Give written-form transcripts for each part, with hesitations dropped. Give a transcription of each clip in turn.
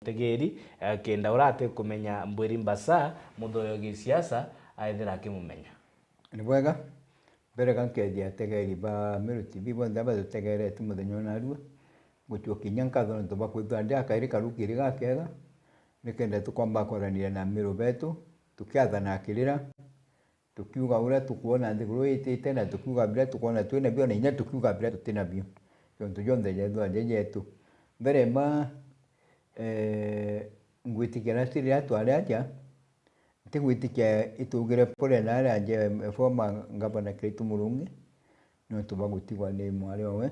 tegeri kenda urate kumenya mbwiri mbasa muthoyo gisiasa aithira akimumenya ni bwega mbere kankedia tegeri ba Meru TV bonda ba tegere tumuthenya na rua guchokinya nkatho nto bakwitwa ndia kairi karukiri gakega nikenda tukwamba korania na Meru betu tukiathana akirira tukiuga ura tukuona ndiguru itite na tukiuga bila tukuona twina bio na inya tukiuga bila tutina bio tonto jonde yetu ajetu mbere ma ngwitikira siri atware aja tigwitikia itugire pole na ara anje former governor Kirito Murungi no tubagutigwa ni mwale we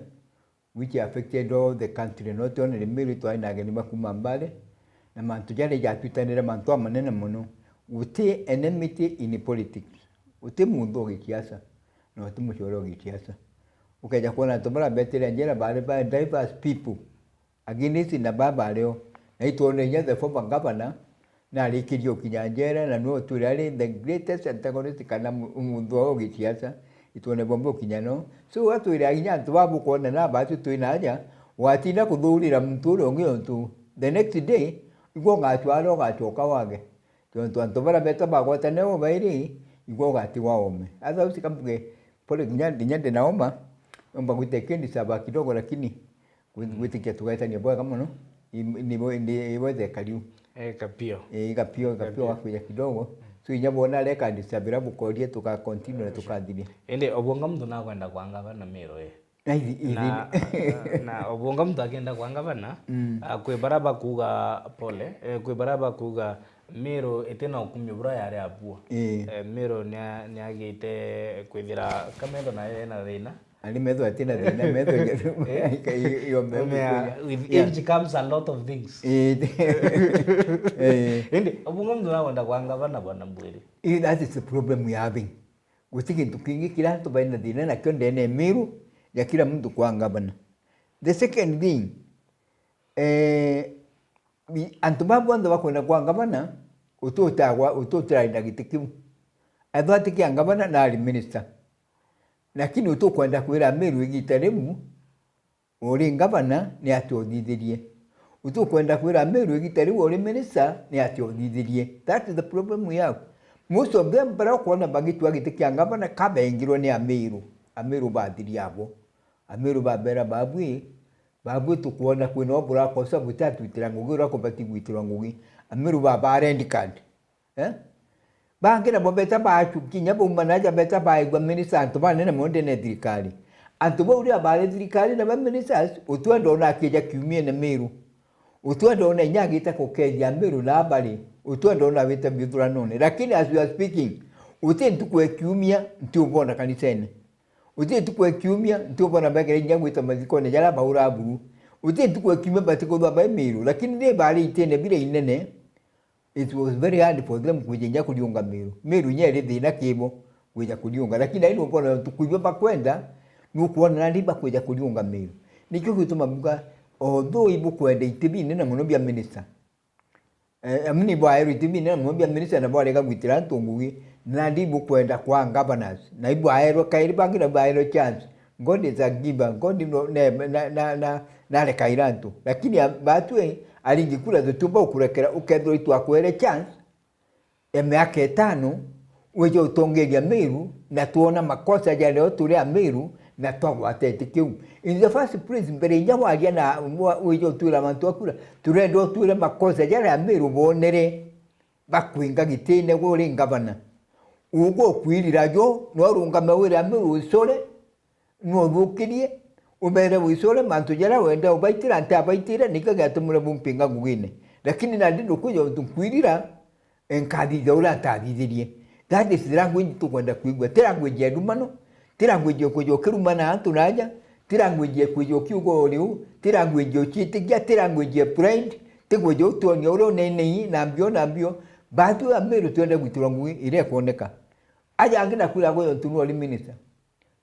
which affected all the country not only Meru twaina geni makuma mbale na mantu jale jatwitanira mantu amanene muno uti enmity in politics uti mundu gikiasa no uti mushoro gikiasa ukaja kuona tobara betele njera bale ba diverse people against na baba leo na ituone nya the former governor na alikirio kinyanjera na no turali the greatest antagonist kana mundu wa gitiasa ituone bombo kinyano so watu ira inya twabu kuona na batu tuinaja watina kuthurira mturo ngio tu the next day igwo ngatwaro gachoka wage tonto antobara beta bagwata neo bairi igwo gati waome hata usikambuge pole kinyande naoma omba gutekendi saba kidogo lakini gwitikia tugaita ni bwa kama no ni weze kaliu kapio wakuja kidogo so inyabona leka ndisabira bukorie tuka continue na tukadhiria ende obonga mtu na kwenda kwanga bana Meru na obonga mtu akenda kwanga bana kwe baraba kuga pole kwe baraba kuga Meru etena ukumyo bura yare apua Meru ni agite kwithira kamendo na ena thina ali medo atina thina medo yo with age comes a lot of things ende obunga mtu na kwenda kwanga bana mbwiri that is the problem we having gutiki tukingi kila to baina thina na kyo ndene Meru ya kila mtu kwanga bana the second thing antubabu ando bakwenda kwanga bana utotira gitikimu athati kianga bana na ali minister lakini utokwenda kwira Meru igitaremu uri ngabana ni atodithirie utokwenda kwira Meru igitaremu uri minister ni atodithirie that is the problem we have most of them bara kuona bagitwa gitikia ngabana kabengirwo ni Meru bathiri abo Meru babera babu tukuona kwina obura kosa butatu itirangugira ko batigwitirwa ngugi Meru baba rend card bangira bobeta bachu kinya bomanaja beta baigwa minister antubane na monde ne dirikali antuba uri abale dirikali na ministers utwendo na kija kiumie na Meru utwendo na nyagita kokeja Meru na abali utwendo na vita bidura none lakini as we are speaking utentu kwa kiumia ntubona kanisene utentu kwa kiumia ntubona bagere nyagwita maziko ne jala baura buru utentu kwa kiumia batiko ba Meru lakini ne bali itene bile inene. It was very hard for them kujenja kuliunga Meru nyeri thina kibo kuja kuliunga lakini ino mbona tukuiba bakwenda nukuona ndiba kuja kuliunga Meru nikyo gituma buga although ibu kwenda itibine na muno bya minister amini bwa ero itibine na muno bya minister na bwa gwitira ntungugi na ndibu kwenda kwa governors na ibu aero kairi bangira bwa aero chance God is a giver God na le kairantu lakini batwe alingikula tutuba ukurekera ukethro itwakwere chance emiaka 5 weje utongeria Meru na tuona makosa ya leo tuli Meru na twagwatete kiu in the first place mbere ya waria na weje utula mantu akura turendo tule makosa ya Meru bonere bakwinga gitine guri ngabana ugo kwirira jo no runga mawira Meru usole no bukirie ubere wisole mantu jara wenda ubaitira ntabaitira nikagatumu래 bumpinga ngugine lakini nandi kuja utukwirira enkadi jaula tadithirie that is language tukwenda kuigwa language ya dumano language kujo kirumana antunaja language kujo kiugo liu language chitigia language pride tigwejo utonyo ro nene nambio batu Meru twende gwitura ngui ile kuoneka aja angina kula goyo tunuo li minister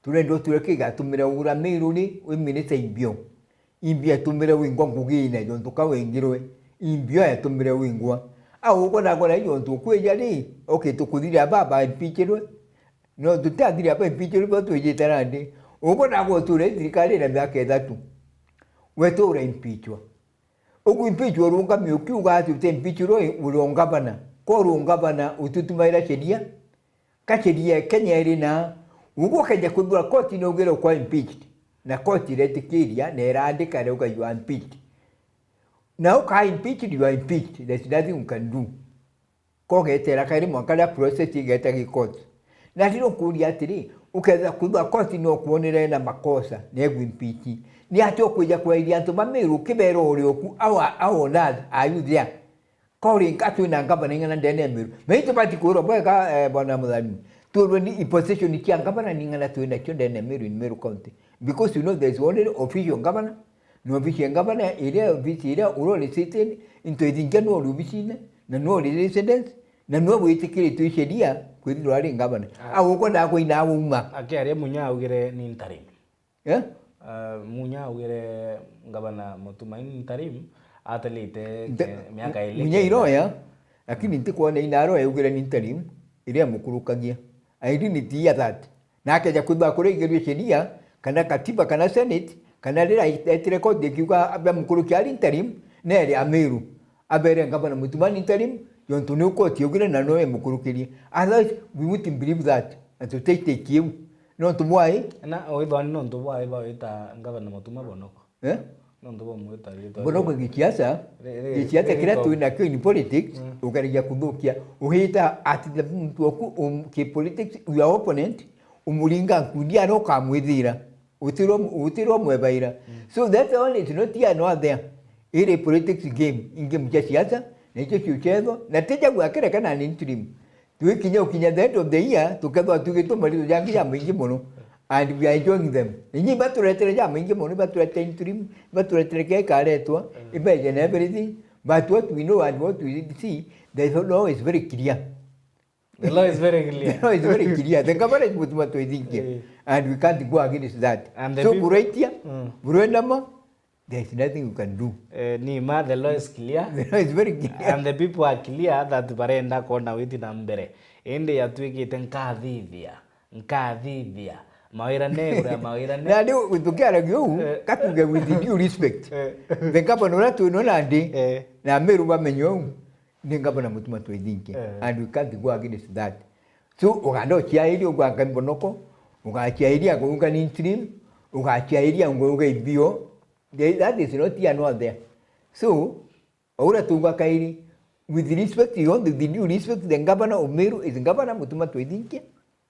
turendo turekiga tumire ura Meru ni we minister imbia tumire wingwa ngugine jonto kawengirwe imbia ya tumire wingwa au kona jonto kwejali okay tukudira baba impichirwe no tutadira baba impichirwe batu yetarande ubona go ture dirikali na myaka 3 wetu ura impichwa Ogu impeach warunga miukiuga ati impeach urongabana. Ko urongabana ututumaira sheria. Ka sheria Kenya irina ugo kaja kwibura koti no gero kwa impeached. Na koti retikiria na irandika reuga you are impeached. Now ka impeached you are impeached. There's nothing you can do. Ko getera kairi mwakala process igeta ki court. Na ndiro kuria atiri ukeza kwibura koti no kuonera na makosa nego impeach. Ni atyo kuja kwa ili antu mamiru kibero orioku awa nad ayudhia. Kori nkatu na ngabana ngana ndene miru. Meito pati kuro bweka bwana mudhani. Tuwe ni imposition ni kia ngabana ngana tuwe ndene miru in Meru County. Because you know there's only official governor. No official governor area official area uroli sitting into idinga no official na no residence na no witikiri tu sheria kwiri rwali ngabana. Awo na ko ina uma. Akiare munya ugire ni interim. Yeah? Munya ugire ngabana Mutumaini interim atalite miaka ile. Munya iro ya. Lakini ntiko na inaro ugire ni interim ile mukurukagia. I didn't hear that. Na akaja kuba kure igire sheria kana katiba kana senate kana lera record de kiuga abe mukurukia interim nere Ameru abere ngabana Mutumaini interim yonto ne ko tiugire na no mukurukiria. Otherwise we wouldn't believe that and to take you no to why na oido no to why ba ita ngabana Mutuma Bonoko no to bo muita rito Bonoko gikiasa kila tu na in politics ukarija kudukia uhita at the mtu ki politics your opponent umulinga kudia no kamwithira utiro mwebaira so that's all it's not here no there ile politics game ingame ya siasa na hicho kiuchezo na teja gwakere kana ni interim tukinya the end of the year tukadwa tukitomalizo jangi ya mingi mono and we are enjoying them ni baturetere ya mingi mono baturetere interim baturetere ke karetwa ibeje and everything but what we know and what we see the law is very clear. The law is very clear. The law is very clear. The government would want to think and we can't go against that. And so Buraitia, Buruendama, there is nothing you can do. Nima, the law is clear. The law is very clear. And the people are clear that barenda kona witi nambere. Ende ya tuikite nkadhivia. Mawira negra, mawira negra. Na leo utukia gyo katuge with due respect. The governor to no landi na Meru bamenyo ni ngabana Mutuma twedinke and we can't go against that. So ugando chiairi uganga Bonoko, ugachiairi agunga ni interim, ugachiairi agunga ibio. That is not here nor there. So ora tunga kairi with respect you want the due respect the governor of Meru is governor Mutuma twedinke.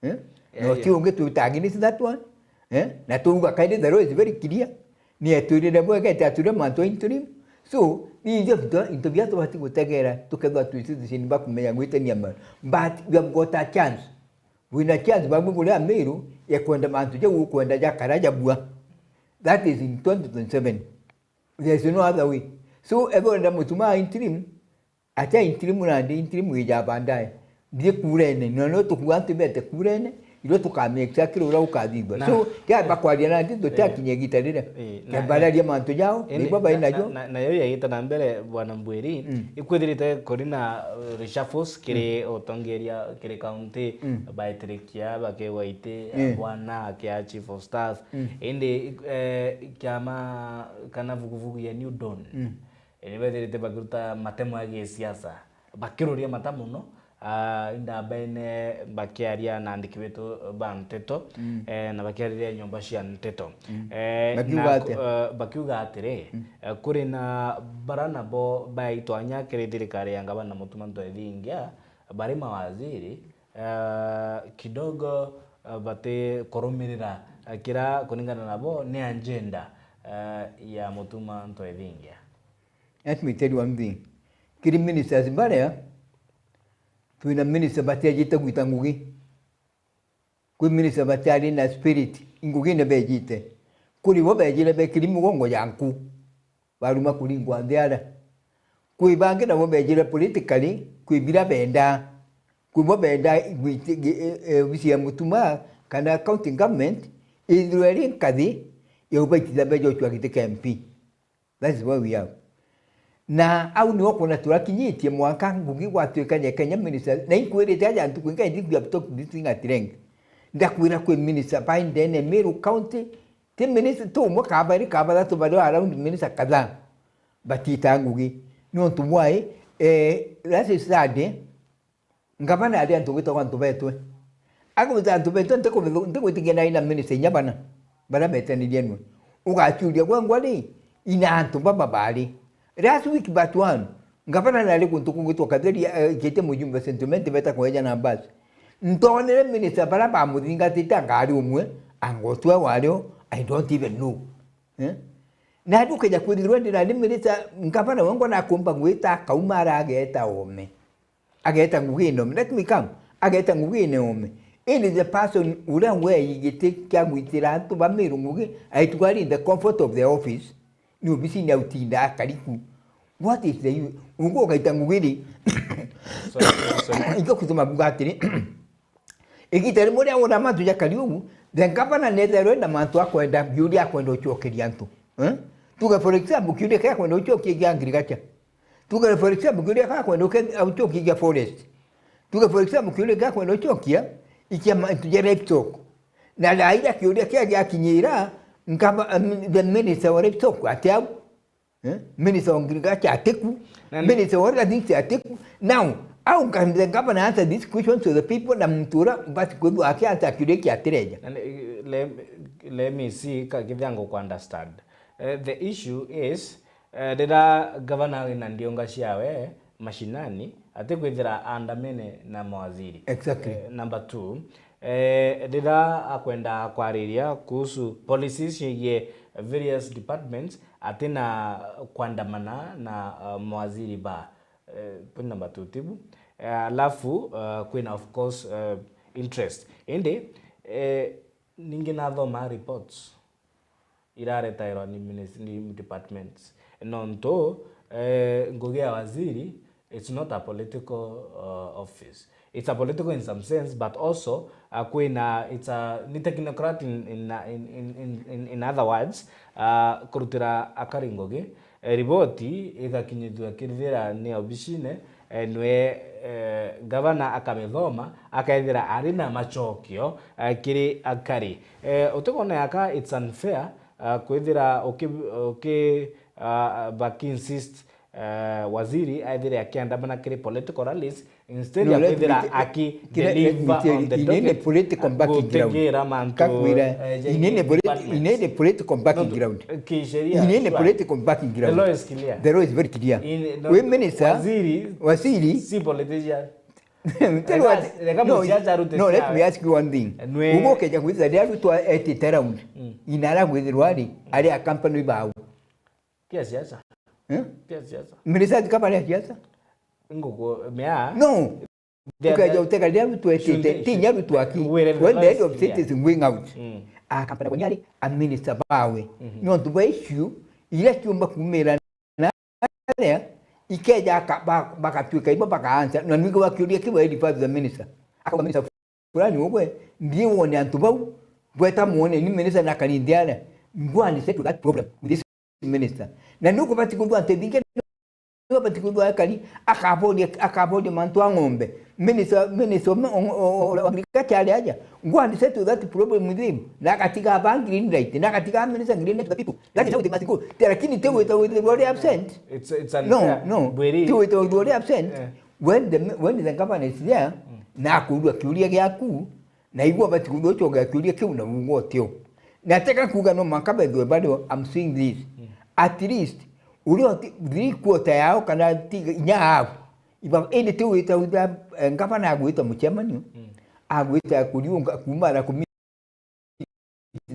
No chiunge to against that one. Na tunga kairi the law is very clear. Ni aturi na bwa kete aturi manto interim. So ni just into viatu hati kutegera tukadwa tuisisi back kumenya ngwite nyama but we have got a chance we na chance babu kule Meru ya kwenda mantu je kwenda ja karaja bua that is in 2027 there is no other way so everyone Mutuma interim acha interim na interim ija bandaye die kurene no tukuantu bete kurene ilo tukame exactly ura ukadhiba so ya bakwadia na ndizo takinye gitarire ya balaria mantu jao ni baba inajo na yo yaita na mbele bwana Mbweri ikwithirite korina reshuffles kire otongeria kire county baitirikia bakewaite bwana kia chief of staff ende kama kana vuguvugu ya New Dawn elebethirite bakuruta matemo ya siasa bakiruria matamuno inda bene bakiaria na andiki wetu banteto na bakiaria nyumba cia nteto bakiuga atire kuri na barana bo baitwanya kire thirikari ya ngabana Mutuma twethingia bari mawaziri kidogo bate koromirira kira kuningana nabo ni agenda ya Mutuma twethingia. Let me tell you one thing. Kiri ministers bare tuina minister batajita gwita ngugi kwi minister batari na spirit ngugi ne bejite kuri bo bejile be kiri mugongo yanku baruma kuri ngwandera kwi bange na bo bejile politically kwi bila benda kwi bo benda wisi ya Mutuma kana county government Israeli kadi yobajita bejo chwa kiteke MP. That's where we are. Na au ni wako na turakinyitie mwaka ngugi gwatuikanye Kenya minister na inkwirite aja ntukwinga ndi top district atireng ndakwira kwe minister baindene Meru County te minister to mwaka bari kabala to bado around minister kadha batita ngugi no tumwai last Saturday ngabana ali antugita kwa ntubetwe ako ntubetwe nteko tigena ina minister nyabana bara betani dienwe ugachulia kwa ngwali ina antu baba bali last week batwan ngabana nali kuntukungitwa kadri kete mujumbe sentiment beta kwa na bas ntone minister bara ba mudinga titangari umwe angotwa walio I don't even know na duke ja kwithirwe ndira minister ngabana wangu na kumba ngwita kaumara ageta ome ageta ngugino let me come ageta ngugino ome ili the person ura we yigite kya gwitira to bamiru ngugi aitwari in the comfort of the office ni obisi nya utinda kariku what is the ungo kaita ngugiri iko kutuma bugatiri igitari muri awona matu ya kariu then gavana nezero na mantu akwenda biuri akwenda ochokeria ntu tuga for example kiuri kaya kwenda ochokeria agriculture tuga for example kiuri kaya kwenda ochokeria forest tuga for example kiuri kaya kwenda ochokia ikiama tujere talk na laida kiuri kaya kinyira ngaba the minister wa talk atau minister wa agriculture ateku minister wa things ateku now how can the governor answer this question to the people na mtura but kubu akianza kiuri kia tereja. Let me see kivyango ku understand. The issue is deda governor ina ndionga ciawe mashinani ate kwithira andamene na mawaziri. Exactly. Number 2 deda akwenda kwariria kuhusu policies ye various departments atena kuandamana na mawaziri ba point number 2 tibu alafu kwina of course interest ende ningina thoma reports irareta iro ni departments nonto ngugi ya waziri it's not a political office. It's a political in some sense, but also it's a technocrat in other words. Kurutira akari ngugi riboti igakinyithwa kirithira ni obishine nwe governor akamethoma akaithira ari na machokio kiri akari utukona yaka it's unfair kwithira back insist waziri aithira akiandamana kiri political rallies instead ya kwithira aki deliver on the in the political background in the political background in the political background the law is clear. The law is very clear. We minister waziri si politician. Tell what? No, let me ask you one thing. Ugo keja kwithira dia ruto etite round inara gwithirwari ari a company bawo kia siasa kia siasa minister kapale siasa ngoko mea no ukaja uteka dia ruto etite tinya ruto aki when the head of state is going out a company kwanyari a minister bawe no to issue ile chumba kumera na ale ikeja bakatuika ibo bakaanza na niko wakiulia kiwa edify the minister akaba minister fulani wewe ndiye uone antubau bweta muone ni minister na kanindiana ngwani set that problem with this minister na nuko batikundu antedinge no batikundu akali akabodi mantu angombe minister agriculture aja ngwani set that problem with him na katika bank green right na katika minister green right the people that is how they must go lakini tewe with absent it's unfair. No tewe with absent when the government is there na kudwa kiulia gyaku na igwa batikundu choga kiulia kiu na ngotio nataka kuga no makabedwe bado I'm seeing this at least ulio kuota yao kana nya iba ene tewe ita ngapana agwita muchemani agwita kuliunga kumara kumi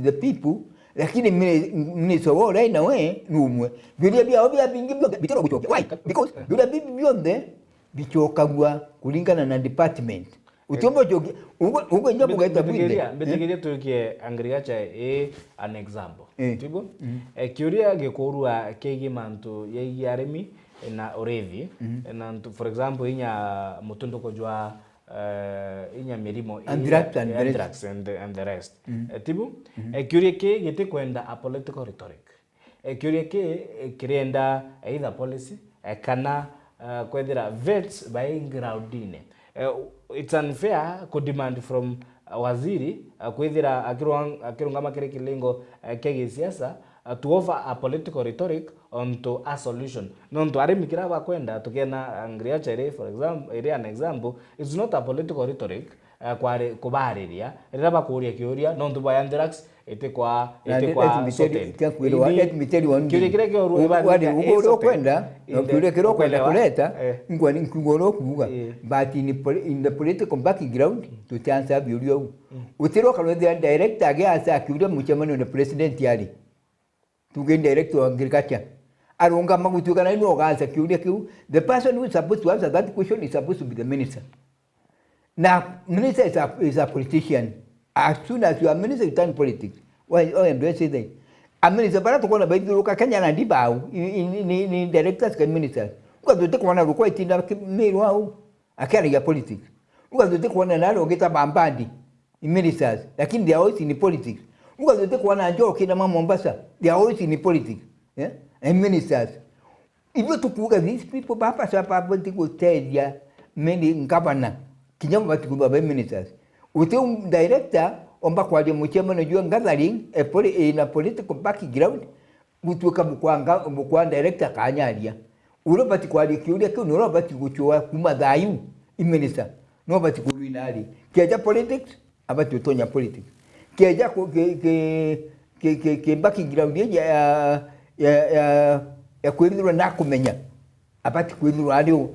the people lakini mimi so right now numwe bilia bia obia bingi bitoro kuchoka why because bilia bibi bionde bichokagwa kulingana na department utombo jogi ugo nyobo gaita bwinde betegeria tukie agriculture an example tibo kiuria gekorua kegi mantu yegi aremi na orevi na for example inya mutundo jwa inya mirimo anthrax and the rest tibu kiuria ke gete kwenda a political rhetoric kiuria ke kirenda either policy kana kwethira vets by groundine it's unfair to demand from waziri kwethira akirungama kire kilingo kege siasa to offer a political rhetoric onto a solution. Nonto arimi kira bakwenda tukena Ngriachere for example, area an example, it's not a political rhetoric kware kubariria rira bakuria kiuria nonto bayandirax ete kwa sote let me tell you one thing wadi kwenda kile kiro kwenda kuleta ngoro kuvuga but in the political background to chance have you utiro kalo the director age asa kiuria muchamano na president yali tugen director of agriculture arunga magutuka na ino ganza kiuria kiu the person who is supposed to answer that question is supposed to be the minister. Now, minister is a politician. As soon as you are minister, you turn politics. Why do I say that? A minister, para tukona baidi luka Kenya na dibao ni directors kan ministers. Uka dote kuona luko itina mero au akari ya politics. Uka dote kuona nalo geta bambandi ministers, lakini they are always in politics. Uka dote kuona njoo kina mama Mombasa, they are always in politics. Yeah, and ministers. If you tukuga these people, papa sapa political stage ya many governor. Kinyama batikuba by ministers. Ute director omba kwa de muchema no jua gathering in a political background gutuka mukwa director kanyaria. Uro batikwa de kiuria ku no batikuchwa kuma dayu minister. No batikulu inali. Keja politics abati utonya politics. Keja ke background ya kwendiro na kumenya. Abati kwendiro adio.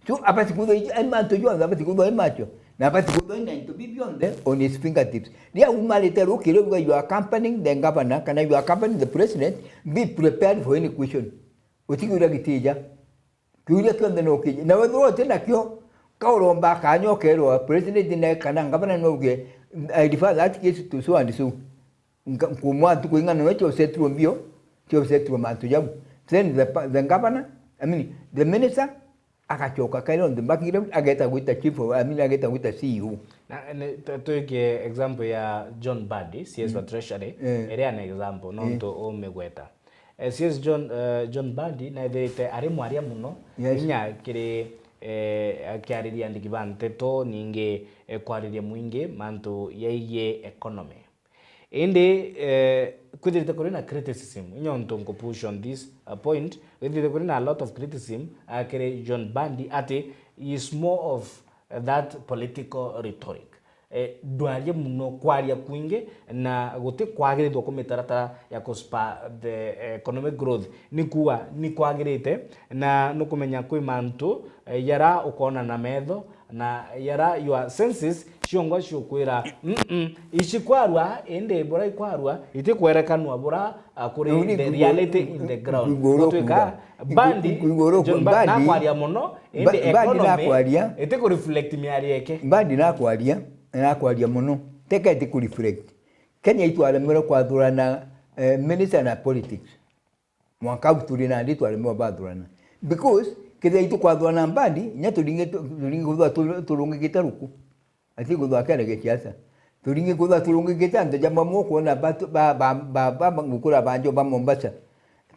So apart from the manto you have to macho. Now but to be beyond there on his fingertips. They are you are accompanying the governor, can you accompany the president, be prepared for any question. What you get Kuya the no kid. Now go to Nakyo, Kauromba, Kanyo Kero, president in the Kanan governor Noge. I defer that case to so and so. Kumwa to going on which you said to Bio, you said to Mantoyam. Then the governor, I mean the minister. Akachoka kaino the background ageta with the chief of ageta with the CEO. Na tuike example ya John Badi, CS wa Treasury, area an example nonto o megweta. CS John Badi na ite ari mwaria muno inya kire akiariria ndikibante to ninge kwariria mwingi manto yeye economy. Inde kudirite korina criticism nyonto ngo push on this point kudirite korina a lot of criticism akere John Badi ate is more of that political rhetoric dwarie muno kwaria kwinge na gote kwagirite kumitaratara ya kuspa the economic growth ni kwagirite na nukumenya kwi mantu yara ukona na metho na yara your senses shiongo shukwira ishikwarwa ende bora ikwarwa ite kwerekanwa bora kuri the reality in the ground gotweka Bandi John Badi na kwaria muno ende economy ite ku reflect miari yake Badi na kwaria muno teka ite ku reflect Kenya itwale mero kwathurana minister na politics mwaka uturina nditwale mero bathurana because kida itu kwathurana Badi nyaturinge turunge kitaruku ati gudwa kare gekiasa turinge gudwa turunge kitanda jamba moko na ba ngukura banjo ba Mombasa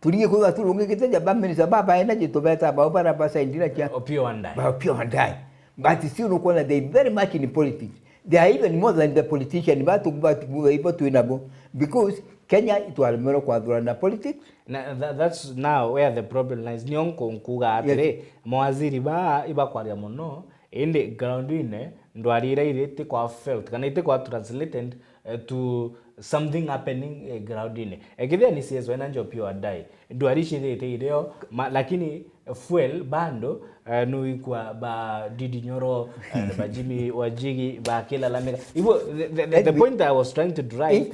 turinge gudwa turunge kitanda ba minister baba ena jitobeta ba para pasa indira kia Opio Wandai but still no kona they very much in politics. They are even more than the politician but able to enable because Kenya itwalemero kwathurana politics. That's now where the problem lies. Nyonko nkuga atire mawaziri ba ibakwaria muno inde ground ine ndwarira irete kwa felt kana ite kwa translated to something happening ground ine egithia ni CS wena Opio Wandai ndwarishire ite ireo lakini fuel bando no ikwa ba Didi Nyoro ba Jimmy Wajigi ba kila lameka ibo the point I was trying to drive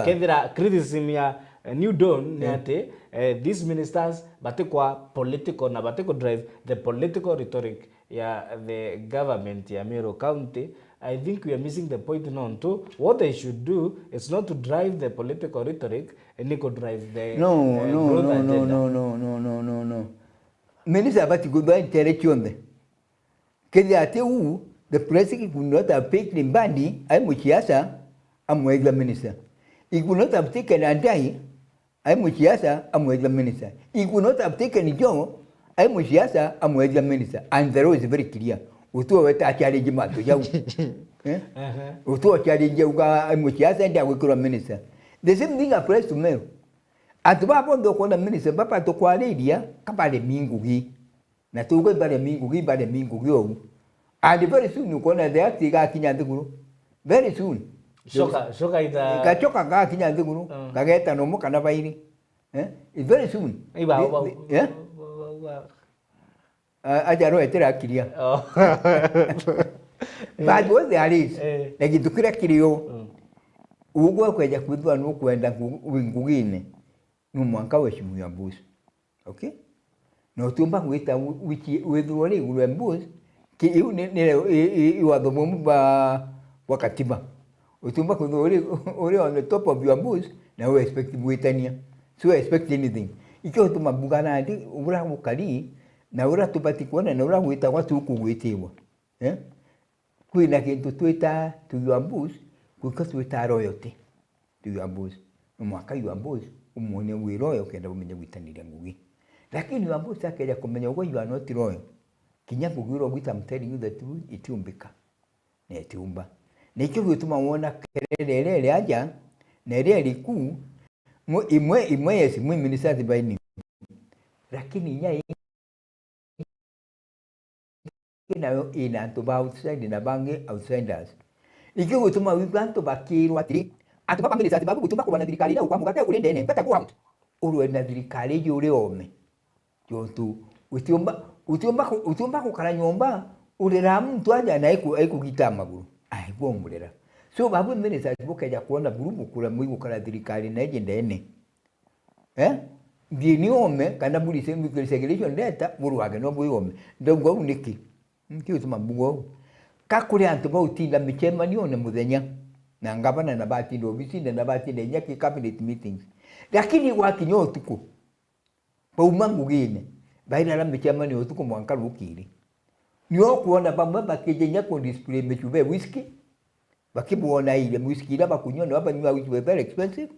kethira criticism ya New Dawn nyate these ministers batekwa political na bateko drive the political rhetoric ya the government ya Meru County. I think we are missing the point on to what they should do is not to drive the political rhetoric and they could drive the no. Minister abati goodbye interaction there. Kedi ate u the president could not have taken Badi I muchiasa amwega minister. He could not have taken Andai I muchiasa amwega minister. He could not have taken Joe I muchiasa amwega minister. And the road is very clear. Utu weta challenge mato jau. Utu challenge uga muchiasa ndia wekura minister. The same thing applies to Meru. Atuba pondo kona minister papa to kwaledia kabale mingugi. Na tuko bale mingugi ogu. And very soon you kona the act ga kinyanduguru. Very soon. Shoka ita kachoka ga kinyanduguru. Kageta no muka na bairi. It's very soon. Yeah. Ajaro etera kiria. But what there is, like tukira kirio. Ugo kweja kudwa no kwenda ngugine. No mwanka wa shimu ya mbuzi. Okay? No tumba kuita withwole ule mbuzi ki iu ne wa domo ba wakatiba. Utumba kudwole on the top of your mbuzi na we expect kuitania. So expect anything. Ikiwa tumabugana ati ubura mukali na ura tupati kuona na ura kuita watu kugwitiwa. Kuina kintu twita to your mbuzi because we ta royalty to your mbuzi. Mwaka your mbuzi umone we royal kenda umenye gwitanira ngugi. Lakini your mbuzi akaja kumenya ugo you are not royal. Kinya kugwiro gwita I'm telling you the truth itumbika. Na itumba. Na ikyo gituma wona kerere aja na reri ku imwe yesi mwe minister baini. Lakini nya nayo inanto ba outside na bange outsiders. Ikyo gituma wiganto bakirwa ati atuba minister babu gutuma kubana dirikali na ukwamugate urende ne peta kwa urwe na dirikali yure ome. Yotu utumba kukara nyomba urera mtu aja na aikugita maguru. Ai bomurera. So babu minister bokaja kuona burubu kula mwigu kala dirikali na agenda ene. Bieni ome kana buri semi segregation data buruage no bui ome. Ndongo uniki. Mkiyo tumabugo. Kakure antu ba utinda michema ni one muthenya. Na ngabana na bati ndo bisinda na bati na nyaki cabinet meetings. Lakini wakinyo tuko. Pa umangu gine. Baina la michema ni otuko mwanka rukiri. Niyo kuona bamba bakijenya ko display mechube whisky. Bakibuona ile whisky la bakunyona hapa ni whisky very expensive.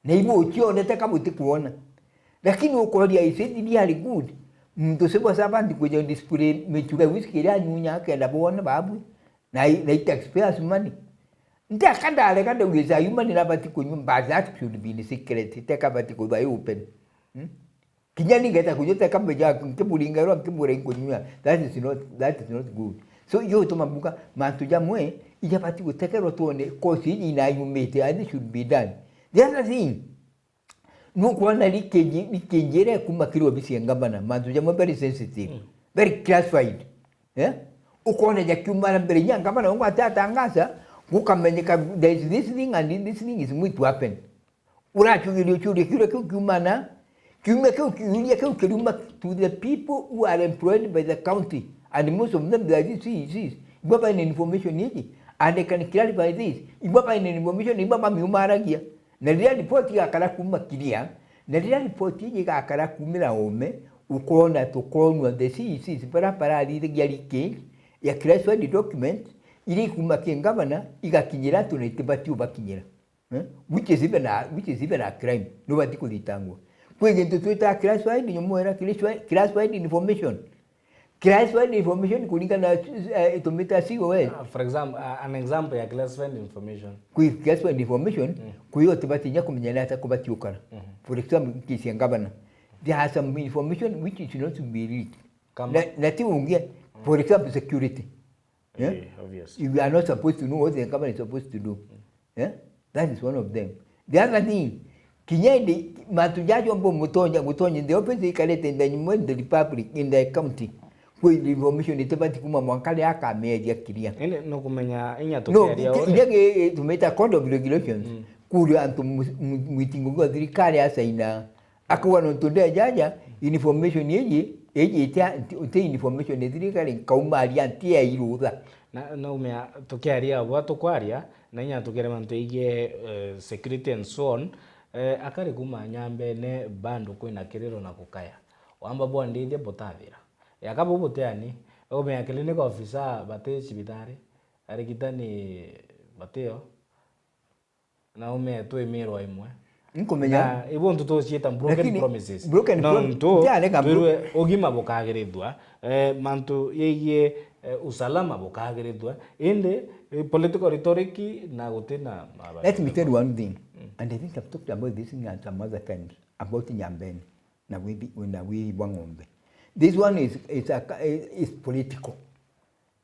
Na hivyo ukiona kama utikuona. Lakini ukolia isedi ni ali good. Mtu sebo sabandi kuja display mechube whisky la nyunya kenda bona babu. Na taxpayers money. Nta kanda kada uliza human na bati kunyumba that should be the secret. Take bati ko by open. Kinyani ngeta kujota kama ja kibulinga ro kibure kunyunya. That is not good. So yo to mabuka mantu jamwe ija bati kutekero tuone kosi ina yumete and it should be done. The other thing, no kuana likenjere kumakiro bisi ngabana mantu jamwe very sensitive, very classified. Ukona jakumana mbere nyangabana ngo atatangasa kukamanyika there is this thing and this thing is going to happen. Urachugiri kile kumana to the people who are employed by the county and most of them they are this ibaba in information yiki and they can clarify this ibaba in information ibaba miumaragia na ria report ya kala kumakiria na ria report yiki akara kumira ome ukona tukonwa the CECs para ali ya classified document ili kumakia governor igakinyira tunitibati bakinyira which is even a crime no bati kuditangwa kwege tutuita classified nyomora classified information kulingana na tumita COS. For example, an example ya classified information. Classified information kuyo tibati nya kumenyana hata kubati ukara. For example, kisi ngabana. There are some information which is not to be leaked. Na tiungia for example security. Obvious. You are not supposed to know what the government is supposed to do. That is one of them. The other thing, kinyende matujajo mbo mutonye the office ikalete in the republic in the county. Kwa information itebati kuma mwankale aka media kiria. Ile no kumenya inya tokeria ore. Ile tumeta code of regulations. Kuri antu meeting go dirikali asaina. Akwa no today jaja information yeji ite information dirikali kauma aliantia iruza. Na umea tokeria watu kwaria na inya tokere mantu ige security and so on. Akari kuma nyambe ne bando kwina kiriro na kukaya. Wamba bwa ndinde botavira. Yakabo boteani omea clinic officer bate chibitare arigitani bateo na omea to emero imwe nkomenya ibo ntuto chieta broken promises no ogima bokageredwa mantu yeye usalama bokageredwa inde political rhetoric na gutena. Let me tell you one thing. And I think I've talked about this thing at some other times, about Nyambene, na Wili Wangombe. This one is political.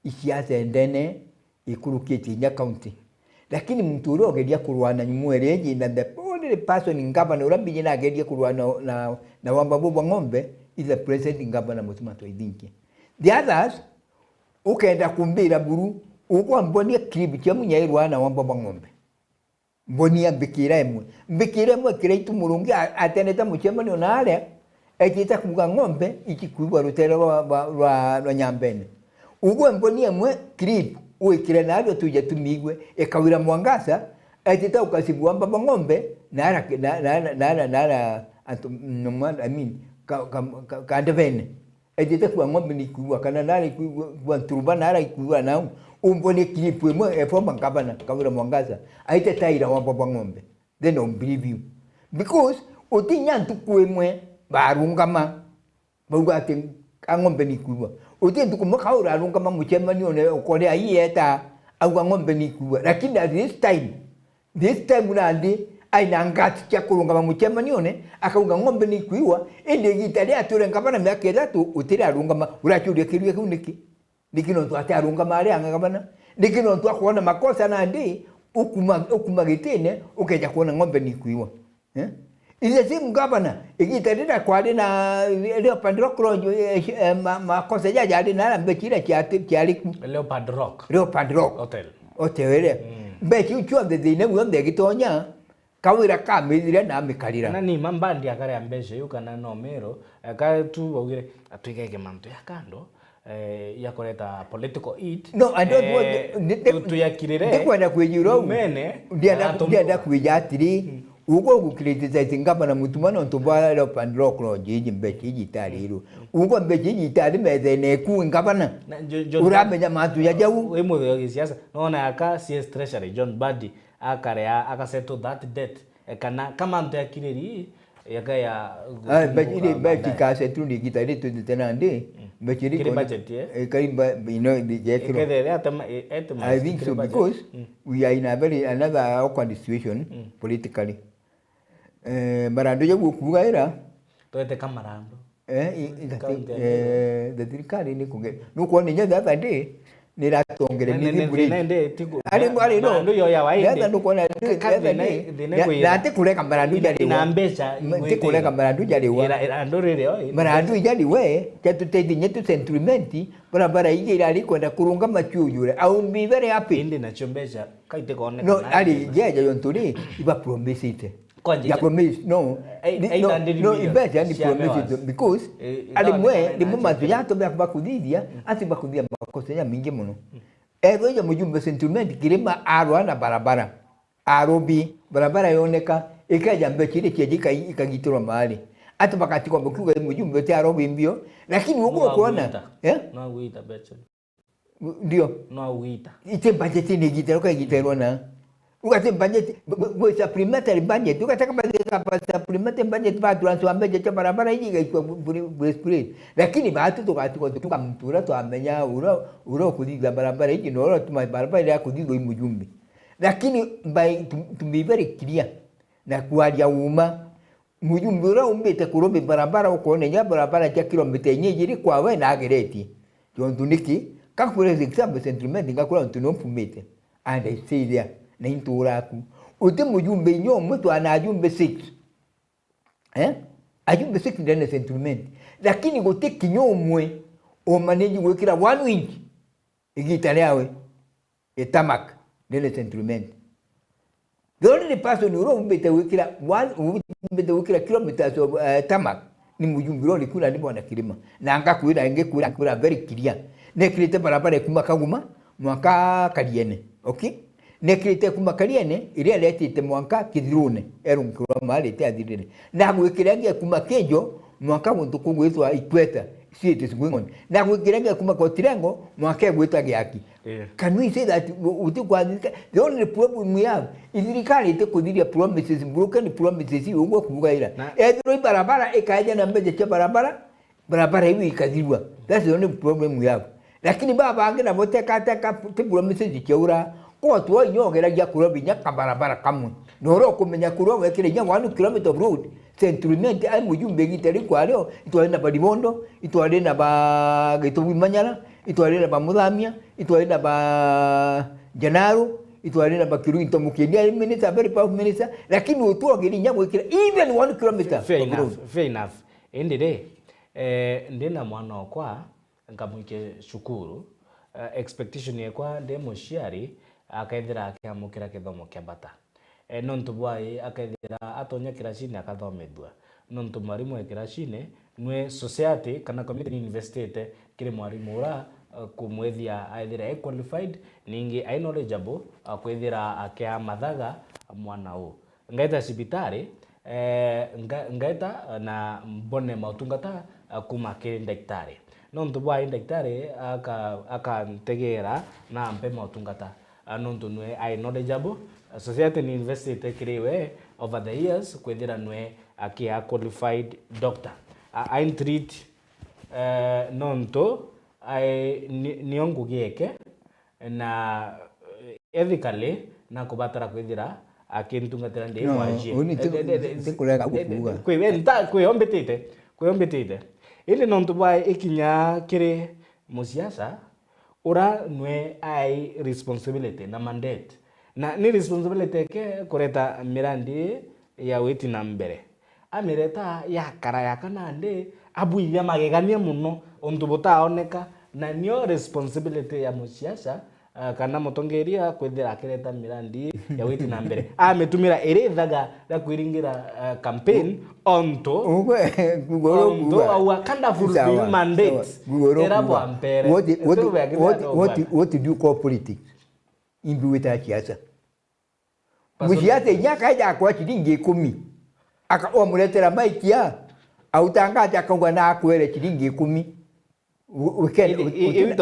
Isiasa endene ikurukie Kinya County. Lakini mtu ule ogedia kuruana nyumwereji na the only person in governor urambi na agedia kuruana na Wambabu Wangombe is the president in governor Musima Toidinki. The others ukaenda kumbira buru uko mbonia kribi cha munyairwa na Wambabu Wangombe. Mbonia mbikira emwe kireitu murungi ateneta muchema ni onale ekita kuga ngombe ikikuwa rutero rwa Nyambene. Ugo mbonia mwe kribi uikire nabyo tuje tumigwe ekawira Mwangasa ekita ukasibu Wambabu Wangombe nara I mean kandevene ekita kuwa ngombe ni kuwa kana nara kuwa turuba nara kuwa nao umbone kilipu mwe efoma ngabana kawira Mwangasa aite taira Wambabu Wangombe. They don't believe you because utinyantu kuemwe barungama bugate angombe ni kuwa utinyantu kumakaura arungama muchema ni one okole ayeta au ngombe ni kuwa lakini at this time unandi aina ngati cha kurungama muchema ni one akaunga ngombe ni kuwa ende gitali ature ngabana myake datu utira arungama urachuria kiruye kuniki nikino tu ati arungama ari angabana nikino tu akuona makosa na ndi ukuma gitene ukeja kuona ngombe ni kuwa ile simu gavana ikitarida kwa na Leopard Rock makosa ya jadi na mbekira kiali Leopard Rock hotel mbeki uchwa ndine uombe gitonya kawira kamizire na mikalira na ni mambandi akare ambeshe yukana no mero ka tu ogire atwikeke mantu ya kando ya koleta political eat no I don't want tu yakirire ndikwenda kwenyuro mene ndienda kwijatiri uko kukriticize ngabana mutumana ntubala Leopard Rock jiji mbeki jitaliru uko mbeki jitali mezene ku ngabana uramenya matu ya jau wemo ya siasa naona aka CS Treasury John Badi akare akaseto that debt kana kama ndo yakiriri yaka ya mbeki ka setu ni gitali tu tenande mbeki budget karimba I think so because we are in a very another awkward situation politically. Marando ya kugaira toete kamarando the trikari ni kuge nuko ni nyada bade ni ratongere ni buri ali no ndo yo ya wainde yada nuko na ate kureka marando jali na mbesha te kureka marando jali wa ndo rere marando jali we chatu tedi nyetu sentimenti bara ije irali kwenda kurunga machujure au be very happy indi na chombesha kaite kone no ali jeje yonturi iba promise ite ya promise no ibete yani promise because alimwe ni mama yato bakudithia ati bakudithia makosa ya mingi muno ero ya mujumbe sentiment kirima arwa na barabara arobi barabara yoneka ikaja mbekire kijika ikagitirwa mahali ati bakati kwa mkuga mujumbe ti arobi mbio lakini uko kuona no uita becho ndio no uita ite budget ni giterwa na ukate budget kwa supplementary budget ukataka supplementary budget ba tuanzo ambeje cha barabara hii ikaikuwa bure lakini bahati tukatuka mpura tu amenya uro kudiga barabara hii no tuma barabara ya kudiga mujumbe lakini by to be very clear na kuadia uma mujumbe uro umbete kurobe barabara ukone nya barabara cha kilomita nyingi kwa we na gereti jontuniki kakure example sentiment ngakura ntunompumete and I say there na inturaku uti mujumbe nyomo tu anajumbe 6 ajumbe 6 ndene sentiment lakini gote kinyomwe o manage wekira 1 inch igitaleawe etamak ndene sentiment the only person who umbete wekira 1 umbete wekira kilometers of tamak ni mujumbe ro likula ndi bwana kilima na ngakuira ingekura very clear nekirite barabara kumakaguma mwaka kaliene okay nekirite kumakaliene ile letite mwanka kidrune erunkura mali te adirire na gwikiragia kumakejo mwaka muntu kugwitwa ikweta it is going on na gwikiragia kumakotirengo mwaka gwitwa giaki can we say that utikwa the only problem we have is the kudhiria promises broken promises ugo kugaira edro barabara ikaja na mbeje cha barabara hivi ikadhirwa that's the only problem we have lakini baba angena bote kata promises zikiura kwa tuwa nyogera ya kurobi nyaka barabara kamwe Noro kumenya kurwa wekire nya 1 km of road. Centralmente ai mujumbe gitari kwa leo itwalenda ba Dibondo, itwalenda ba Gitubi Manyara, itwalenda ba Mudhamia, itwalenda ba Janaro, itwalenda ba Kiruito Mukenya minister very powerful minister, lakini utwagiri nya wekire even 1 km. Fair enough. Endere ndina mwana okwa nkamwike shukuru expectation yekwa ndi mushiari akaithira akiamukira kithomo kia bata nontu bwai akaithira atonya kirashini akathomethua nontu mwarimu wa kirashini nwe society kana community invested kiri mwarimu ura kumwethia aithira qualified ningi ai knowledgeable akwithira akia mathaga mwana u ngaita sibitari ngaita na mbone mautungata kuma kiri daktari nontu bwai daktari aka ntegera na mpe mautungata nontu nwe ai knowledgeable society ni invested kiriwe over the years kwithira nwe akia qualified doctor I treat nontu ai niongu gieke na ethically na kubatara kwithira akintungatira ndi kwaje tikulega kufuga kweombetite ile nontu bwai ikinya kiri musiasa ura nwe ai responsibility na mandate na ni responsibility ke kureta mirandi ya witi na mbere amireta yakara yakana ndi abuithia magegania muno ontu butaoneka na nio responsibility ya musiasa kana mutongeria kwithira akireta mirandi ya witi na mbere ametumira irithaga la kwiringira campaign onto au kanda fulfill mandate erapo ampere what do you call politics imbiweta kiasa musiate nyaka ya kwa chiringi 10 akaomuletera maikia au tangaza akangwa na akwere chiringi 10 weekend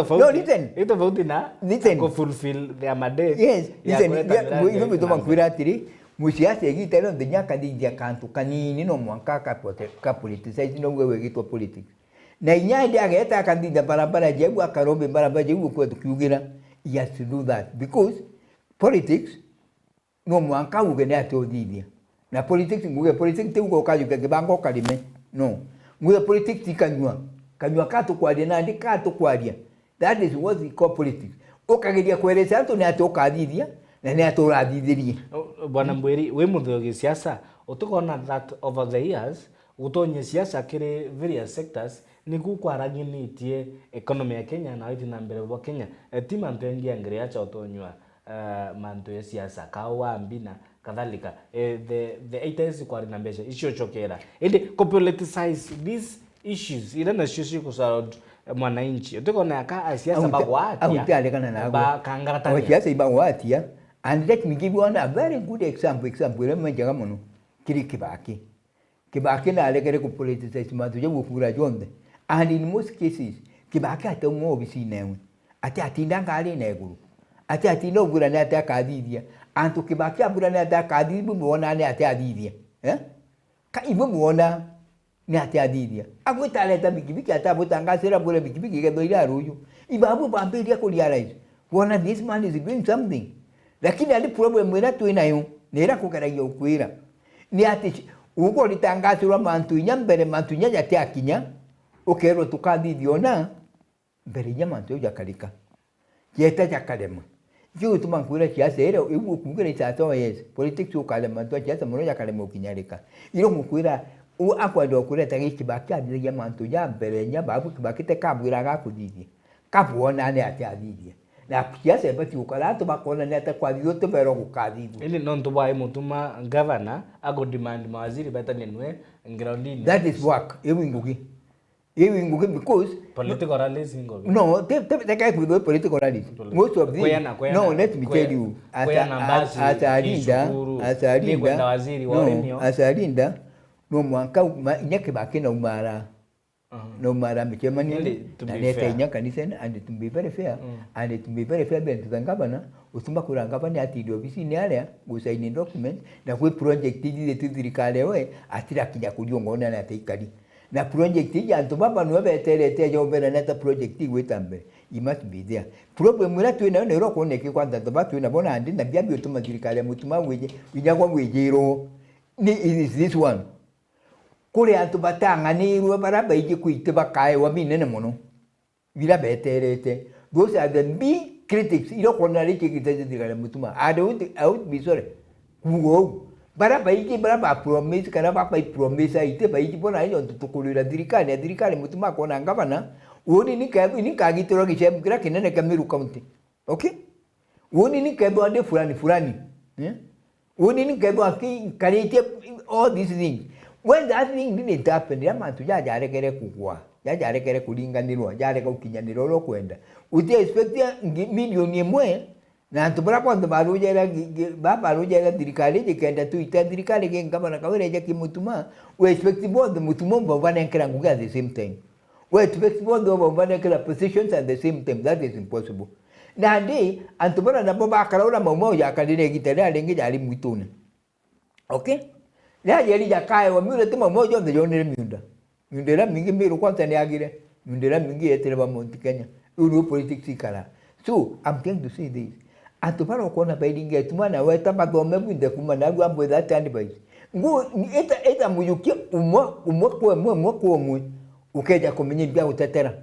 no listen ito vote na go fulfill their mandate yes listen you know to kwira tiri musiate gitero nyaka dingia kantu kanini no mwanka ka politicize no wewe gitwa politics na inyande ageta kandida barabara jebu akarombe barabara jebu kwa tukiugira he has to do that because politics no mwanka ugene atodithia na politics nguge politics te ugo kajuke kibango kalime no nguge politics kanywa katu kwadia na ndi katu kwadia that is what we call politics okageria kweresa antu ni atokathithia na ni atorathithirie bwana Mbweri we muthogi siasa utukona that over the years utonye siasa kiri various sectors ni kukwaraganitie economy ya Kenya na witi na mbere wa Kenya tima mpengi angria cha utonywa manto ya siasa kawa mbina kadhalika the 80s kwa na mbesha isho chokera ende politicize these issues ila na shishi kusarod mwananchi utukona ka siasa bagwatia ba kangarata siasa bagwatia and let me give you a very good example ile mwenjaga muno kiri Kibaki na alegere ku politicize mantu je bukura jonde and in most cases Kibaki atongo obisi newe ati atinda ngari neguru ati atinda ogura na ata kadithia antu Kibaki abura na ata kadithu muona ne ati adithia ka ibo muona ne ati adithia agwita leta bikibiki ata butangasira bure bikibiki gedo ira ruyu ibabu bamberia ko realize wona this man is doing something lakini ali problem wena tu inayo nera kugeragia ukwira ni ati uko litangazo mantu nyambere mantu nyanya tiakinya okero tukadithiona mbere nyamantu yakalika yeta yakalema yo tumankwira kiasi era ibu kungere tato yes politics ukalema to kiasi muno yakalema ukinyarika iro mukwira u akwado kureta Kibaki adithia mantu ya mbere nyababu Kibaki te kabwira gakudithia kabuona ne atiathithia na kiasi bati ukala to bakona ne atakwathio to bero gukadithio ili nontu bwa mutuma governor ago demand mawaziri batanenwe groundini that is work ewingugi because political rallies ingogi no they guys with political rallies most of these no let me tell you asarinda no mwanka nyake bakina umara no mara mchemani na leta nyaka nisena and to be very fair and to be very fair to the governor usumba kuranga bani ati dio bisi ni ale gusaini document na kwe project ile tuthirikale we atira kinya kuliongona na teikali na project ya ntubaba no beterete yo bera neta project igweta mbere you must be there. Problem ila tuina ne ro kone ke kwanda to ba tuina bona andi na bia bi otuma dirikali mutuma weje winyagwa wejero ni is this one kule antu batanga ni ruwa baraba ije kuite bakae wa binene mono bila beterete. Those are the big critics. Ilo kona lichi kitaje dirikali mutuma I would be sorry kugo baraba ije baraba promise kana ba promise ite ba ije bona ilo tutukulira dirikali mutuma kona ngabana woni ni kagitoro gishem kira kinene Kamiru County. Okay? Woni ni kebo ande fulani. Woni ni kebo karite all these things. When that thing didn't happen, ya mantu jare kere kukua. Jare kere kulinganirwa, jare kukinyaniro lo kwenda. Uti expectia milioni mwe na antubara kwa baruja dirikali jikenda tu ita dirikali kengama na kawere jaki mutuma. We expect both the mutuma mbavana nkira nguga at the same time. We expect both the mbavana positions at the same time. That is impossible. Na ndi antubara na boba akaraura maumoja akadine gitare alenge jali mwitune. Okay? Ya yeli jakae wa mure tuma moja ndo yonere miunda. Miundera mingi miru kwanza ni agire. Miundera mingi etere ba Mount Kenya. Uru politics ikala. So, I'm trying to say this. Antubara kuona baidinge tumana weta badome binde kumana gwa mbweda tani bai. Ngo eta muyuki umwe ukeja kumenya bya utetera.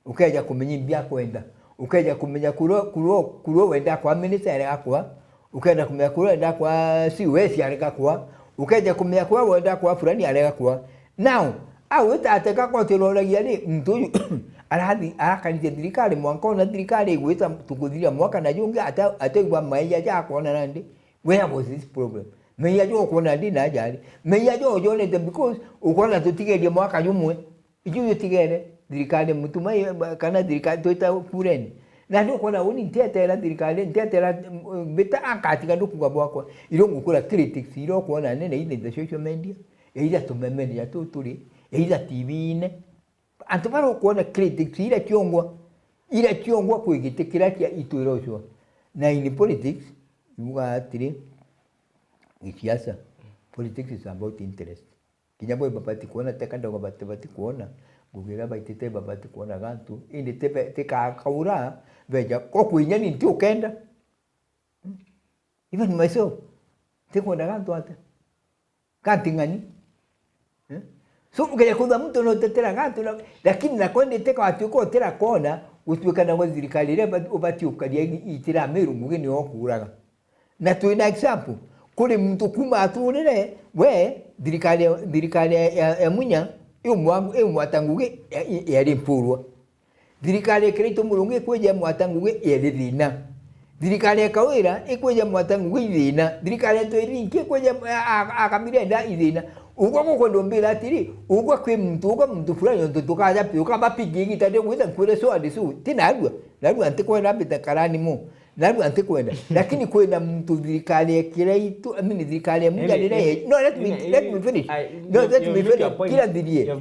Ukeja kumenya bya kwenda. Ukeja kumenya kulo wenda kwa minister yakwa. Ukeja kumenya kulo wenda kwa COS yakwa. Ukeja kumenya kulo wenda kwa fulani yakwa. Now, aweta ateka kwa teologia ni mtu arahadi akanije dirikali mwankona dirikali gweta tukudhiria mwaka na junga ategwa maiya jako na nandi. Where was this problem? Maiya jo kona ndi na jali. Maiya jo jone because ukona tutigere mwaka jumwe. Ijuyo tigere dirikali mutuma kana dirikali toita kureni. Na ndio kona uni ntetera dirikali ntetera beta akatika ndukugwa bwako. Iro ngukura critics iro kona nene ine the social media. Eida tumemeni ya tuturi. Eida TV ine. Antubara kuona critics ila kiongwa kuigitikira kia ituirosho. Na in politics yuga atiri isiasa. Politics is about interest. Kinyabo babati kuona tekanda kwa babati kuona gugira baitete babati kuona gantu indi teka kaura veja kokwinya ni nti ukenda. Even myself tekuona gantu ate kantingani. So ukija kuza mtu no tetera gantu lakini nakwende teka watu ko tera kona uswekana wa zirikali reba ubati ukadia itira meru mugeni okuraga. Na tuina example kule mtu kuma atunene we dirikali ya munya mwatanguge yali mpurwa. Dirikali kreto mulungu kweja mwatanguge yali dina. Dirikali kawira ikweja mwatanguge dina. Dirikali to irinke kweja akamire nda idina. Ugo kondo mbira tiri ugo kwe mtu fulani ndo tukaja pika bapigi tade kwenda kule so adisu tinagwa nagwa antekwenda bitakarani mu nagwa antekwenda lakini kwenda mtu dirikali kiraitu amini dirikali muda dire no let me finish kila dirie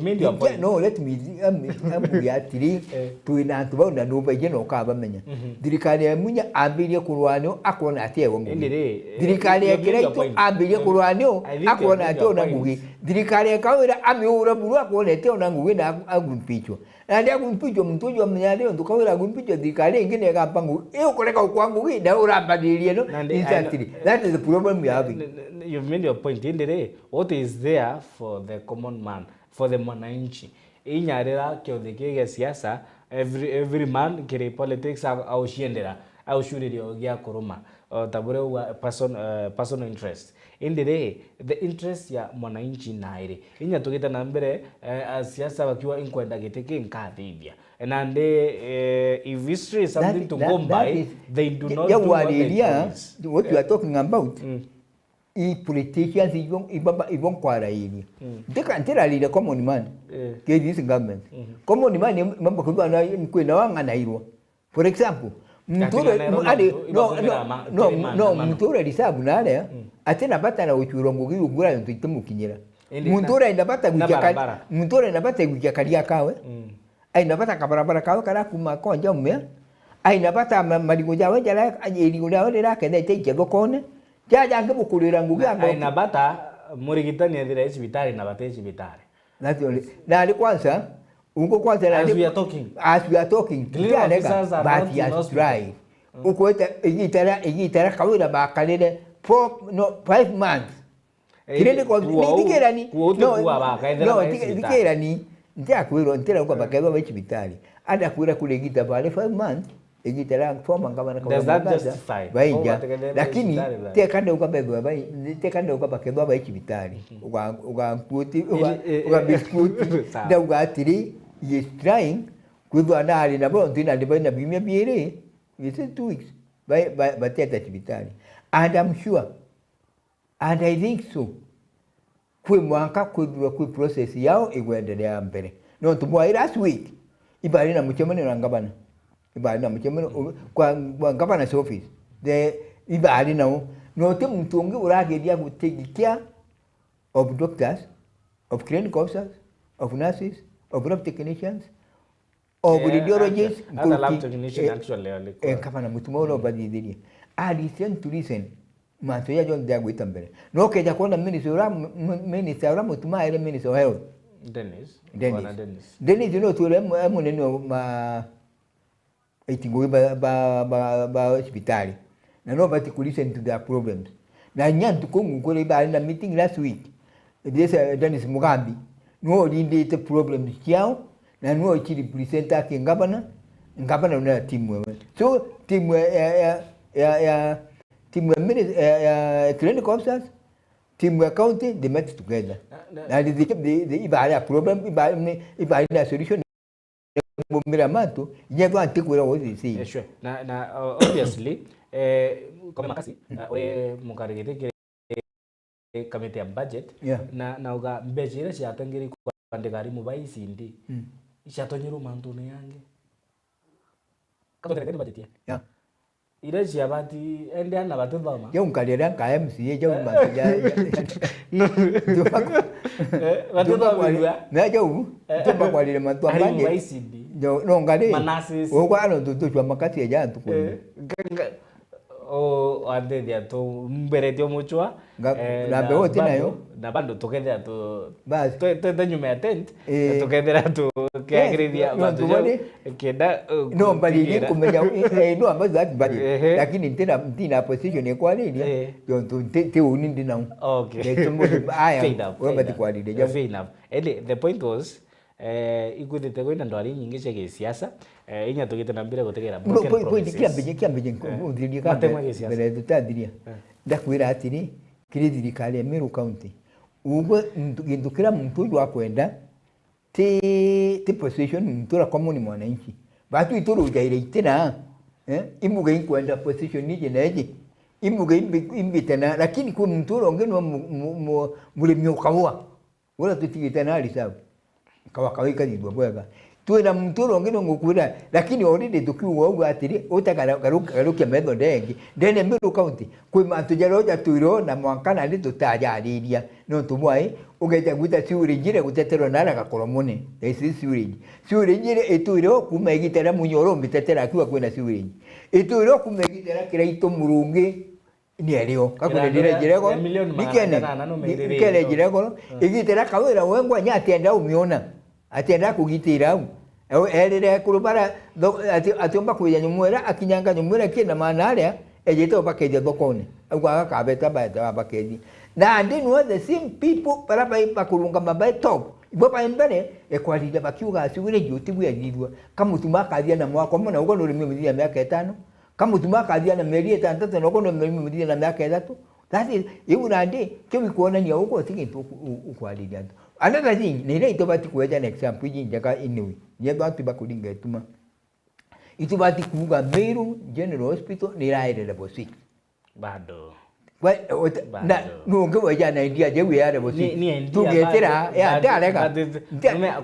no let me ya tiri tuina tubona no baje no ka bamenya dirikali munya ambirie kurwano akona atewo mu dirikali kiraitu ambirie kurwano akona atewo na ngugi dirikali kawira amiura buru akona atewo na ngugi na agumpicho na agumpicho mtu jo mnyale ndo kawira agumpicho dirikali ngine kapangu ukoleka kwangu hii na urabadilie no instantly. That is the problem we have. You've made your point in the day. What is there for the common man, for the mwananchi? Inyarira kiodhikege siasa every man kiri politics au shiendera au shuri ogia kuruma tabure personal interest. In the day, the interest ya mwananchi naire. Inya tukita na mbere siasa wakiwa inkwenda giteke nkadhibia. And if history is something to go by, they do not do what they promise. What you are talking about, politicians even kwara hivi. Ndeka leader common man. Ke this government. Common man mambo kwa na kwenda wanga na hilo. For example, mtura lisabu nale atena bata na uchurongo gigura ntumukinyira. Mtura indabata gujaka mtura indabata gujakalia kawe. Ainapata kabarabara kawe kana kuma konja ume ainapata maligoja weja la ajirigoja wale la kende teje gokone jaja ngebukulira ngugi anga ainapata murigitani adira hospitali na bate hospitali na ali kwanza Uko kwanza as we are talking. As we are talking. Clear officers are but not he in has tried. Uko igitara kawira bakalele 5 months. Kirende kwa ndikerani. No, ndikerani. Ndiakwiro ntera kwa bakaba b'ekibitali. Ada kwira kule gita bale 5 months. Igitara forma ngabana kwa. Does that justify? Baija. Lakini tekande ukabeba bai, tekande ukabakeba b'ekibitali. Ugamputi, ugabiskuti. Da ugatiri, he is trying. Kwa nali na bon tina de na bimia biere. It's 2 weeks. By teta kibitali. And I'm sure. And I think so. Kwe mwaka kwe process yao igwendelea mbele. No tumwa last week. Ibali na mchemane na ngabana. Ibali na mchemane kwa ngabana office. Ibali na no te mtungi urage dia ku take care of doctors, of clinical officers, of nurses, of lab technicians, of radiologists. And the lab technician actually. Kama mutumo badidiri. I listen. Manto ya John Diago itambere. No keja kuona minister ora mutuma ile minister of health. Dennis you know to emu neno ma itingo ba hospitali. Na nobody could listen to their problems. Na nyantu kongu kole ba na meeting last week. This Dennis Mugambi. No indicate problems yao na no chiri presenter ke ngabana na team. So team team clinical officers, team county, they met together. And they kept the Ibaya problem, Ibaya solution. Miramanto, you go and take what they say. Sure. Now, obviously, kama makasi, mukarigete committee of budget. Na uga mbejira si atangiri kwandegari mubai sindi. Ishatonyiru mantone yange. Kato terekani budget ya. Ira siabati ende ana batubama. Yo unkalera ka MCA yo manja. No. Batubama. Na yo. Tumba kwa ile mantu ambanje. Yo no ngale. Manasis. Ogo ano tutu makati ya ntu ko. O ande dia to mbere tio muchwa. Na bewo tinayo. Na bando tokenda to. Bas. To nyume attend. Tokenda to que agredia bando. Keda. No bali kumeja no ambazo bali. Lakini ntina position ya kwa ile. Yo te unindi na. Okay. Aya. Wewe kwa ile. Fair enough. The point was ikuthite kwina ndwari nyingi cia siasa inya tugite na mbere gutegera broken promises kiambe uthiria kambe mbere tutadiria ndakwira atiri kiri thirikari ya Meru County ugo ngindukira muntu uyu akwenda ti position mtura common mwananchi batu ituru jaire itena imuga inkwenda position nije naje imuga imbitana lakini kwa mtu ongeno mulimi ukawa wala tutigitana alisabu kawaka didwa bwega tuena mtoro ngeno ngukura lakini already tukiwa ugo atiri utagaruka medo dengi dene Meru County kwa matujaroja tuiro na mwankana ndi tutajariria no tumwai ugeja guta siurigire gutetero nara gakoromone esi siurigire etuiro kumegitera munyoro mbitetera akiwa kwena siurigi etuiro kumegitera kiraito murungi ni alio kakule direjirego nikene nikene jirego igitera kawira wengwa nyatenda umiona atenda kugitira erere kurubara atiomba kuya nyumwera akinyanga nyumwera kina manarea ejito bakeje dokone agwa kabeta baeta bakeji na ndinu the same people para bakurunga mabai top ibopa mbere ekwalida bakiuga asiwire jotibu yagidwa kamutuma kadia na mwako mona ugo nuri mimi ya miaka 5 kamutuma kadia na meri 3 na ugo nuri mimi na miaka 3 that is iburande kimi kuona ni ugo tikintu ukwalida another thing ni ile itobati kueja an example jinjaka inewi nyebatu bakulinga ituma itubati kuga Meru General Hospital ni raire level 6 bado na nunge waja na India je we are level 6 tugetera ya dalega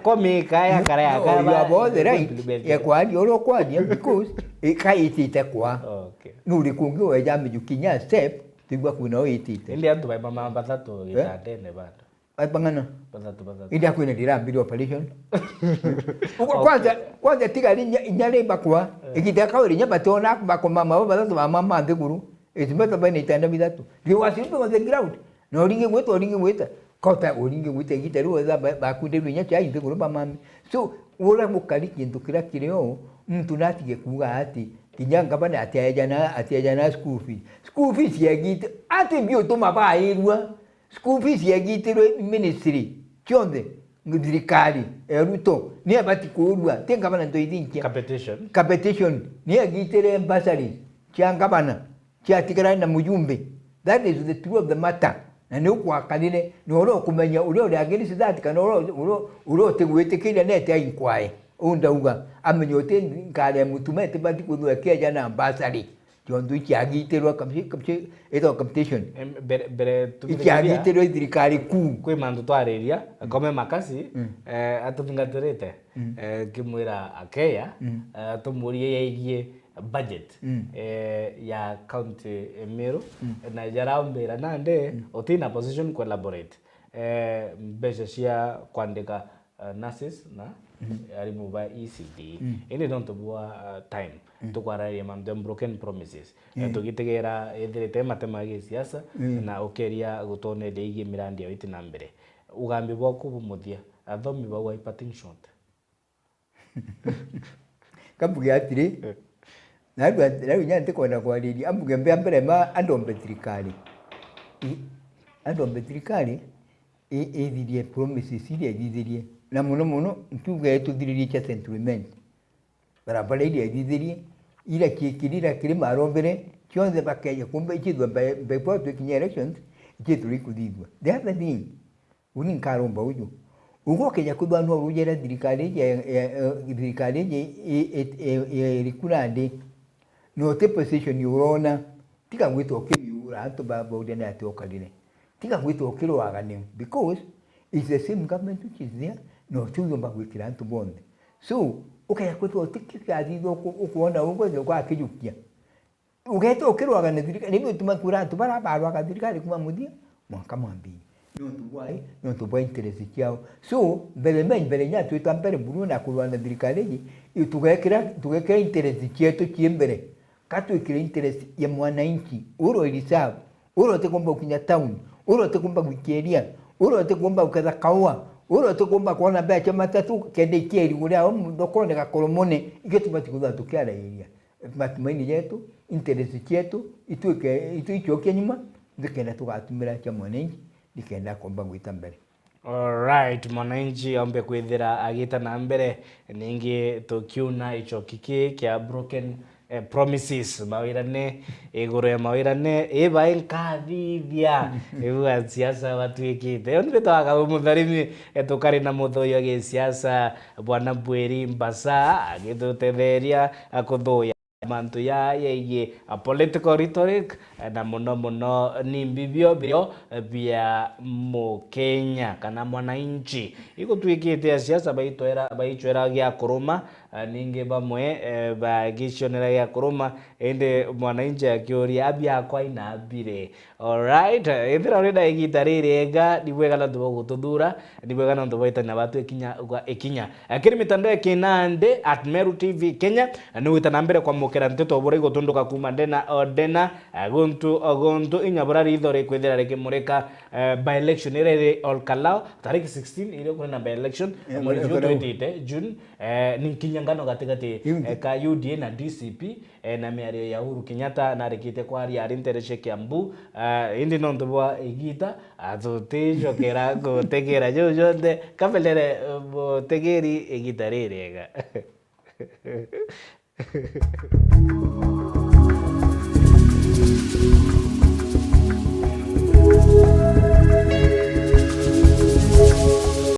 come kaya karaya kaba you about right ya kwadi oro kwadi because ikaitite kwa okay nuri kunge waja mijukinya step tigwa kuna oitite ndi antu ba mama batatu gitandene bado Bangana. Batatu. Ida kwene dira mbili operation. Kwanza tiga nyale bakwa. Ikitaka uri nyabatona bakoma mama batatu mama ndeguru. Izimeta bane itanda bidatu. They was in the ground. No ringe wetu ringe weta. kota uringe gwite gitero za bakunde runya cha inte kuroba mami so ora mukari kintu kira kireo mtu natige kuga ati kinyanga bana atiajana school fees ya gite ati bio to maba irwa school fees ya gite ministry chonde ngirikali eruto ni abati kurwa tenga bana ndo idinki competition ni agitere basari changa bana chatikira na mujumbe. That is the truth of the matter. Na ni kwa kanine ni oro kumenya uri agirisi that kana oro tegwete kile nete ya inkwai unda uga amenyote ngale mutumete bati kudu kia jana basari jondu chiagiterwa kamshi eto competition bere chiagiterwa dirikali ku kwe mandu twareria kome makasi atutungatirite kimwira akeya tumurie yegie budget ya county Meru na jarambira nande otina position collaborate besha cia kwandika nurses na arimu ba ECD indi don't bua time tukwararia mamdem broken promises tugitegera ethirite matema gi siasa na ukeria gutone deigi mirandi ya itina mbere ugambi bwaku bumuthia athomi ba wa hypertension kabugi atiri na nyante kona kwa lili ambuge mbere ma andombe trikali edhirie promises ile edhirie na muno ntuge tudhirie cha settlement barabara ile edhirie ila kikirira kiri marombere chonze bakeje kumbe chidwa before the elections chituri kudidwa the other thing uni nkaromba uju ugo kenya kudwa no rujera dirikali ye rikurande no te position yurona tika gwito kiyura ato baba udene atokalire tika gwito kirwagane because it's the same government which is there no tuzo bagwikira antu bonde so ukaya kwito tikikazi ukuona ungoze kwa kijukia ugeto kirwagane dirikali nibi tumakura antu barabara akadirikali kuma mudia mwaka mwambiri no tuwa interest yao so mbele nyatu itampere buruna kulwana dirikali tugekera interest yetu kiembere katu ikire interest ya mwananchi uro ilisabu uro te komba ukinya town uro te komba wikeria uro te komba ukaza kawa uro te komba kuona bacha matatu kende keri uri ndokone ka kolomone igetu batikuza tukiala ilia matumaini yetu interest yetu itu nyuma ndikenda tugatumira cha mwananchi ndikenda komba gwita mbere. Alright, mwananchi ambe kwithira agita na mbere ningi tukiuna icho kiki kia broken promises mawirane iguru ya mawirane eba enkathithia iwa siasa watu ikite onde twaga umutharimi etukari na muthoyo ge siasa bwana Bweri Mbasa agitutetheria akuthoya mantu ya yeye a political rhetoric na muno ni mbibio bia Mukenya kana mwananchi iko twikite siasa baitwera gya kuruma ninge bamwe bagishonera gya kuruma ende mwananchi akioria abia kwa ina bire. Alright, ethira urenda igitaririga ndibwega na ndubo gututhura ndibwega na ndubo itana batu ikinya akiri mitando ya kinande @Meru TV Kenya ni witana mbere kwa mukera nteto bore gutunduka kuma ndena odena agontu inyabura ithore kwithira rekimureka by election ire olkalao tariki 16 ile kuna by election mwezi 28 June ni kinyangano gatigati ka UDA na DCP na miario ya Uhuru Kenyatta na rekite kwa ari intereshe Kiambu indi nonto bwa igita atutejo kera go tegera jojonde kabelere tegeri igita rerega